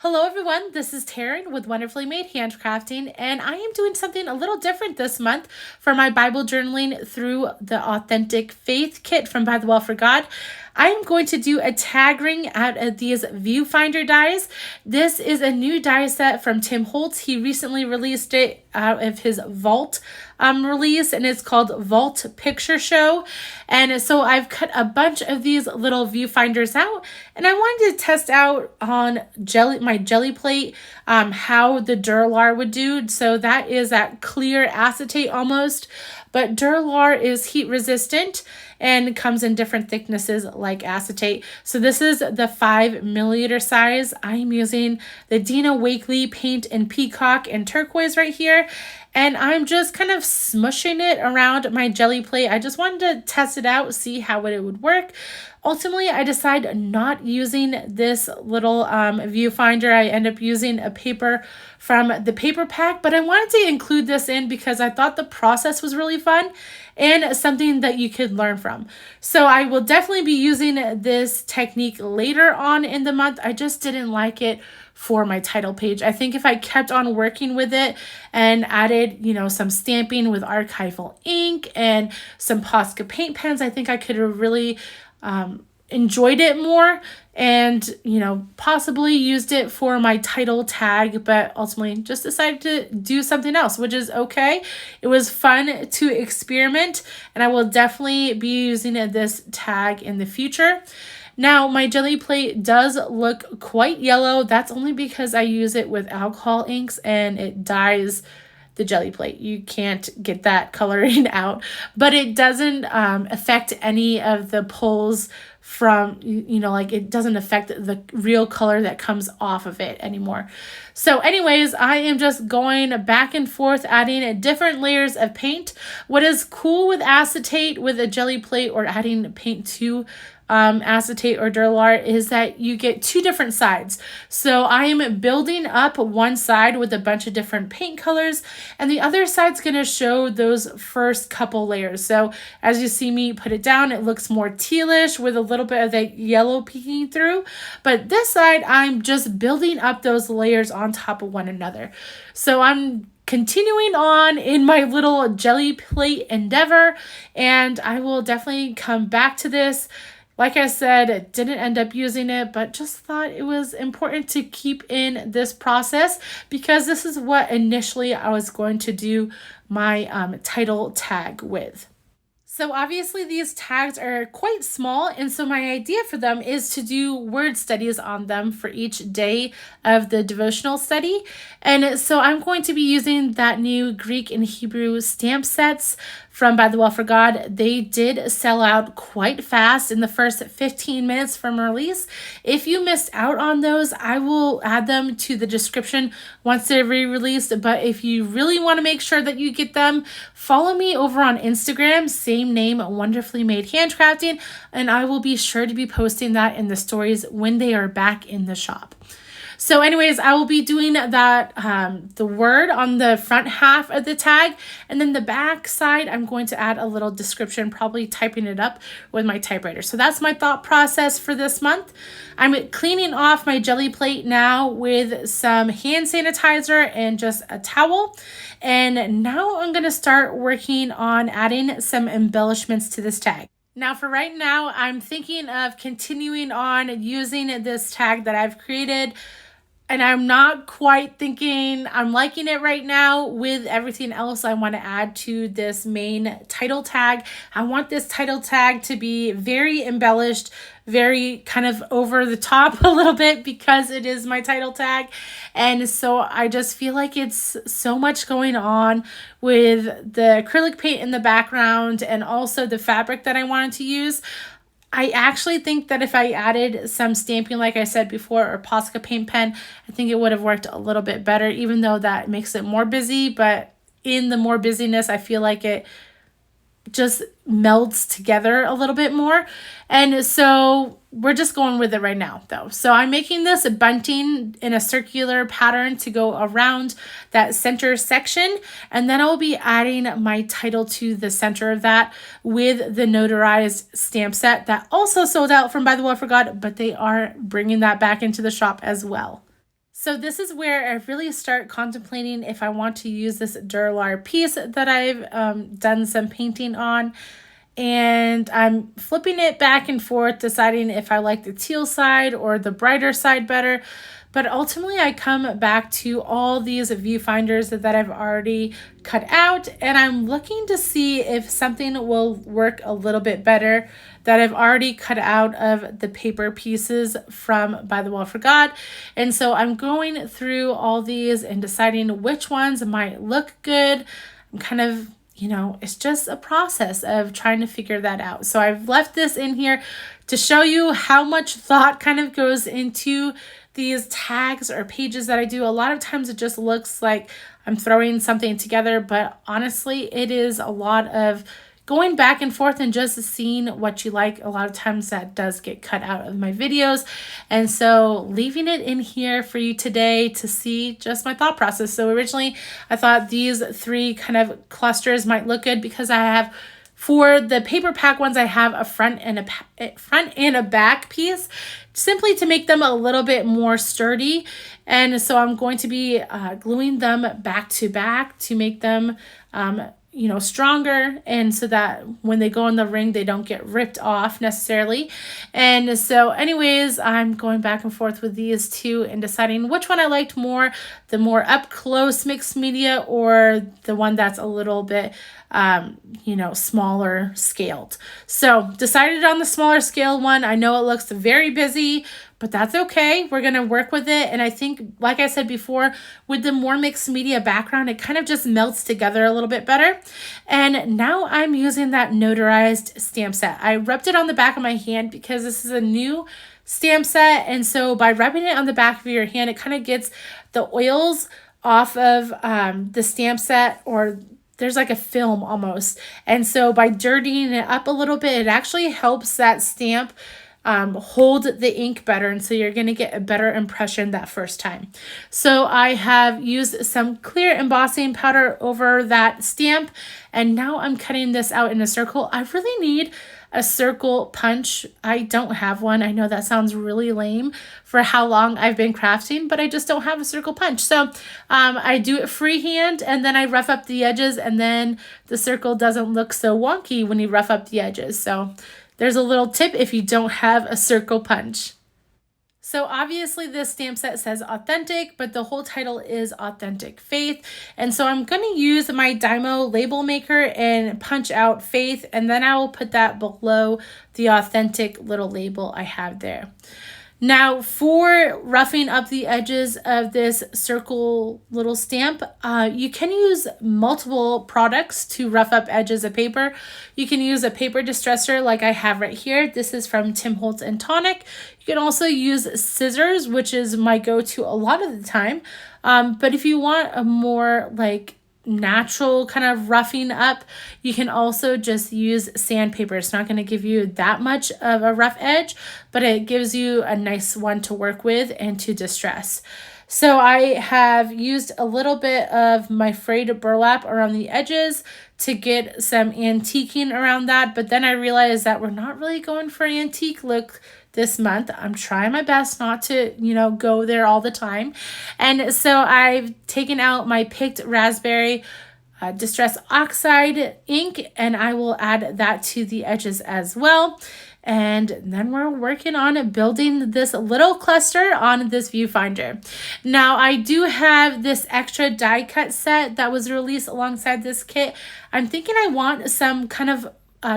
Hello everyone, this is Taryn with Wonderfully Made Handcrafting, and I am doing something a little different this month for my Bible journaling through the Authentic Faith Kit from By the Well for God. I am going to do a tag ring out of these viewfinder dies. This is a new die set from Tim Holtz. He recently released it out of his Vault release, and it's called Vault Picture Show. And so I've cut a bunch of these little viewfinders out, and I wanted to test out on my jelly plate how the Duralar would do. So that is that clear acetate almost, but Duralar is heat resistant and comes in different thicknesses like acetate. So this is the 5mm size. I'm using the Dina Wakley Paint in Peacock and Turquoise right here. And I'm just kind of smushing it around my jelly plate. I just wanted to test it out, see how it would work. Ultimately, I decided not using this little viewfinder. I end up using a paper from the paper pack, but I wanted to include this in because I thought the process was really fun and something that you could learn from. So I will definitely be using this technique later on in the month. I just didn't like it for my title page. I think if I kept on working with it and added, some stamping with archival ink and some Posca Paint Pens, I think I could have really enjoyed it more and, possibly used it for my title tag, but ultimately just decided to do something else, which is okay. It was fun to experiment, and I will definitely be using this tag in the future. Now, my jelly plate does look quite yellow. That's only because I use it with alcohol inks and it dyes the jelly plate. You can't get that coloring out, but it doesn't affect any of the pulls from, it doesn't affect the real color that comes off of it anymore. So anyways, I am just going back and forth, adding different layers of paint. What is cool with acetate with a jelly plate or adding paint to acetate or Duralar is that you get two different sides. So I am building up one side with a bunch of different paint colors, and the other side's going to show those first couple layers. So as you see me put it down, it looks more tealish with a little bit of that yellow peeking through. But this side, I'm just building up those layers on top of one another. So I'm continuing on in my little jelly plate endeavor, and I will definitely come back to this. Like I said, didn't end up using it, but just thought it was important to keep in this process because this is what initially I was going to do my title tag with. So obviously these tags are quite small, and so my idea for them is to do word studies on them for each day of the devotional study. And so I'm going to be using that new Greek and Hebrew stamp sets from By the Well for God. They did sell out quite fast in the first 15 minutes from release. If you missed out on those, I will add them to the description once they're re-released. But if you really want to make sure that you get them, follow me over on Instagram, same name, Wonderfully Made Handcrafting, and I will be sure to be posting that in the stories when they are back in the shop. So anyways, I will be doing that, the word on the front half of the tag, and then the back side, I'm going to add a little description, probably typing it up with my typewriter. So that's my thought process for this month. I'm cleaning off my jelly plate now with some hand sanitizer and just a towel. And now I'm going to start working on adding some embellishments to this tag. Now for right now, I'm thinking of continuing on using this tag that I've created, and I'm not quite thinking I'm liking it right now with everything else I want to add to this main title tag. I want this title tag to be very embellished, very kind of over the top a little bit because it is my title tag. And so I just feel like it's so much going on with the acrylic paint in the background and also the fabric that I wanted to use. I actually think that if I added some stamping, like I said before, or Posca Paint Pen, I think it would have worked a little bit better, even though that makes it more busy. But in the more busyness, I feel like it just melds together a little bit more. And so we're just going with it right now though. So I'm making this bunting in a circular pattern to go around that center section. And then I'll be adding my title to the center of that with the Notarized Stamp Set that also sold out from By the Well for God, but they are bringing that back into the shop as well. So this is where I really start contemplating if I want to use this Duralar piece that I've done some painting on. And I'm flipping it back and forth, deciding if I like the teal side or the brighter side better. But ultimately, I come back to all these viewfinders that I've already cut out, and I'm looking to see if something will work a little bit better that I've already cut out of the paper pieces from By the Well for God. And so I'm going through all these and deciding which ones might look good. I'm kind of, it's just a process of trying to figure that out. So I've left this in here to show you how much thought kind of goes into these tags or pages that I do. A lot of times it just looks like I'm throwing something together, but honestly, it is a lot of going back and forth and just seeing what you like. A lot of times that does get cut out of my videos. And so leaving it in here for you today to see just my thought process. So originally I thought these three kind of clusters might look good because I have, for the paper pack ones, I have a front and a back piece simply to make them a little bit more sturdy. And so I'm going to be gluing them back to back to make them stronger, and so that when they go in the ring they don't get ripped off necessarily. And so anyways, I'm going back and forth with these two and deciding which one I liked more, the more up close mixed media or the one that's a little bit smaller scaled. So decided on the smaller scale one. I know it looks very busy, but that's okay. We're going to work with it. And I think, like I said before, with the more mixed media background, it kind of just melts together a little bit better. And now I'm using that Notarized Stamp Set. I rubbed it on the back of my hand because this is a new stamp set. And so by rubbing it on the back of your hand, it kind of gets the oils off of the stamp set, or there's like a film almost. And so by dirtying it up a little bit, it actually helps that stamp hold the ink better, and so you're going to get a better impression that first time. So I have used some clear embossing powder over that stamp, and now I'm cutting this out in a circle. I really need a circle punch. I don't have one. I know that sounds really lame for how long I've been crafting, but I just don't have a circle punch. So I do it freehand, and then I rough up the edges, and then the circle doesn't look so wonky when you rough up the edges. So there's a little tip if you don't have a circle punch. So obviously this stamp set says authentic, but the whole title is Authentic Faith. And so I'm going to use my Dymo label maker and punch out Faith, and then I will put that below the authentic little label I have there. Now for roughing up the edges of this circle little stamp, you can use multiple products to rough up edges of paper. You can use a paper distresser like I have right here. This is from Tim Holtz and Tonic. You can also use scissors, which is my go-to a lot of the time. But if you want a more like natural kind of roughing up, you can also just use sandpaper. It's not going to give you that much of a rough edge, but it gives you a nice one to work with and to distress. So I have used a little bit of my frayed burlap around the edges to get some antiquing around that, but then I realized that we're not really going for an antique look this month. I'm trying my best not to, go there all the time. And so I've taken out my picked raspberry Distress Oxide ink, and I will add that to the edges as well. And then we're working on building this little cluster on this viewfinder. Now I do have this extra die cut set that was released alongside this kit. I'm thinking I want some kind of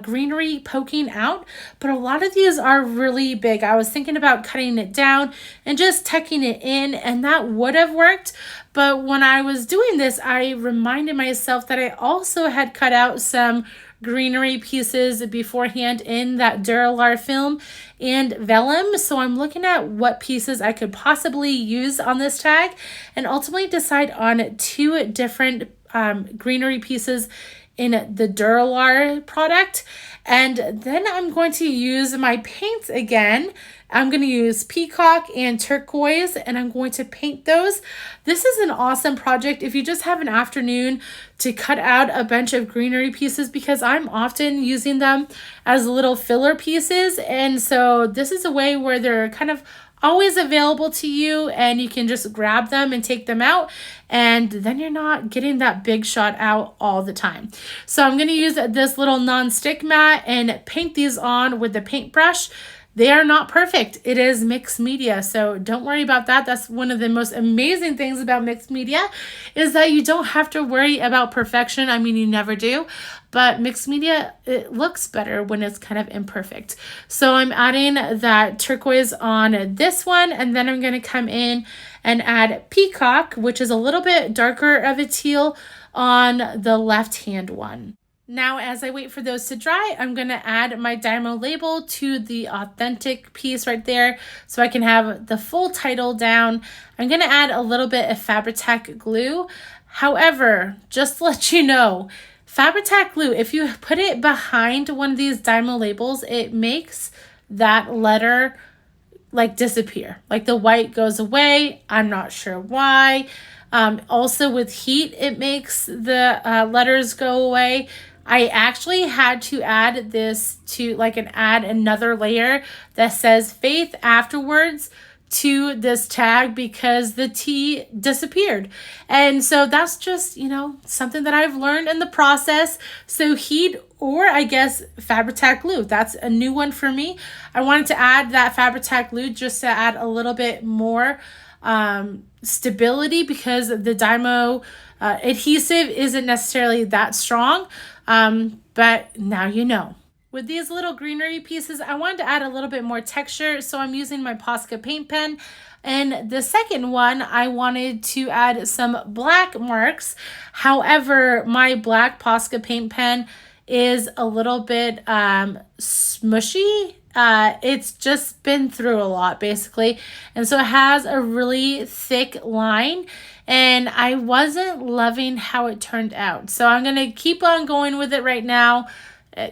greenery poking out, but a lot of these are really big. I was thinking about cutting it down and just tucking it in, and that would have worked. But when I was doing this, I reminded myself that I also had cut out some greenery pieces beforehand in that Duralar film and vellum. So I'm looking at what pieces I could possibly use on this tag and ultimately decide on two different greenery pieces in the Duralar product. And then I'm going to use my paints again. I'm going to use peacock and turquoise, and I'm going to paint those. This is an awesome project if you just have an afternoon to cut out a bunch of greenery pieces, because I'm often using them as little filler pieces. And so this is a way where they're kind of always available to you, and you can just grab them and take them out, and then you're not getting that big shot out all the time. So I'm going to use this little non-stick mat and paint these on with the paintbrush. They are not perfect. It is mixed media, so don't worry about that. That's one of the most amazing things about mixed media, is that you don't have to worry about perfection. I mean, you never do, but mixed media, it looks better when it's kind of imperfect. So I'm adding that turquoise on this one, and then I'm going to come in and add peacock, which is a little bit darker of a teal, on the left hand one. Now, as I wait for those to dry, I'm going to add my Dymo label to the authentic piece right there so I can have the full title down. I'm going to add a little bit of Fabri-Tac glue. However, just to let you know, Fabri-Tac glue, if you put it behind one of these Dymo labels, it makes that letter like disappear. Like the white goes away. I'm not sure why. Also with heat, it makes the letters go away. I actually had to add this to add another layer that says Faith afterwards to this tag because the T disappeared. And so that's just, you know, something that I've learned in the process. So heat, or I guess Fabri-Tac glue, that's a new one for me. I wanted to add that Fabri-Tac glue just to add a little bit more stability, because the Dymo adhesive isn't necessarily that strong. But now you know. With these little greenery pieces, I wanted to add a little bit more texture, so I'm using my Posca Paint Pen. And the second one, I wanted to add some black marks. However, my black Posca Paint Pen is a little bit smushy. It's just been through a lot, basically. And so it has a really thick line, and I wasn't loving how it turned out. So I'm going to keep on going with it right now.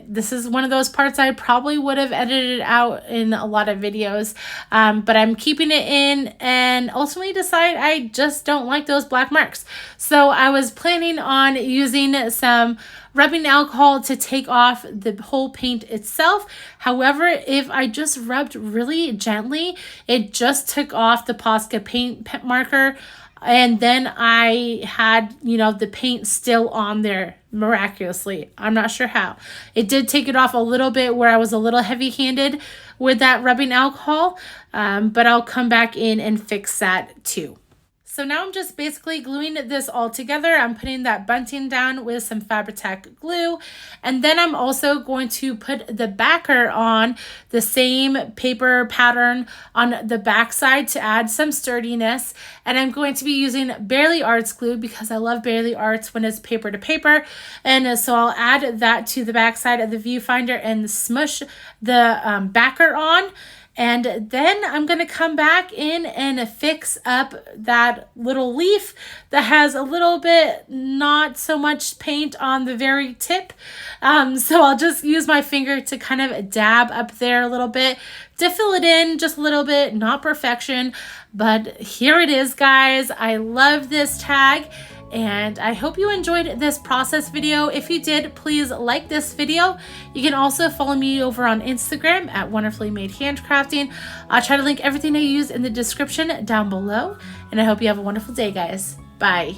This is one of those parts I probably would have edited out in a lot of videos, but I'm keeping it in, and ultimately decide I just don't like those black marks. So I was planning on using some rubbing alcohol to take off the whole paint itself. However, if I just rubbed really gently, it just took off the Posca paint marker. And then I had, you know, the paint still on there miraculously. I'm not sure how. It did take it off a little bit where I was a little heavy-handed with that rubbing alcohol, but I'll come back in and fix that too. So now I'm just basically gluing this all together. I'm putting that bunting down with some Fabri-Tac glue. And then I'm also going to put the backer on the same paper pattern on the back side to add some sturdiness. And I'm going to be using Barely Arts glue because I love Barely Arts when it's paper to paper. And so I'll add that to the back side of the viewfinder and smush the backer on. And then I'm going to come back in and fix up that little leaf that has a little bit not so much paint on the very tip. So I'll just use my finger to kind of dab up there a little bit to fill it in just a little bit. Not perfection, but here it is, guys. I love this tag. And I hope you enjoyed this process video. If you did, please like this video. You can also follow me over on Instagram at Wonderfully Made Handcrafting. I'll try to link everything I use in the description down below. And I hope you have a wonderful day, guys. Bye.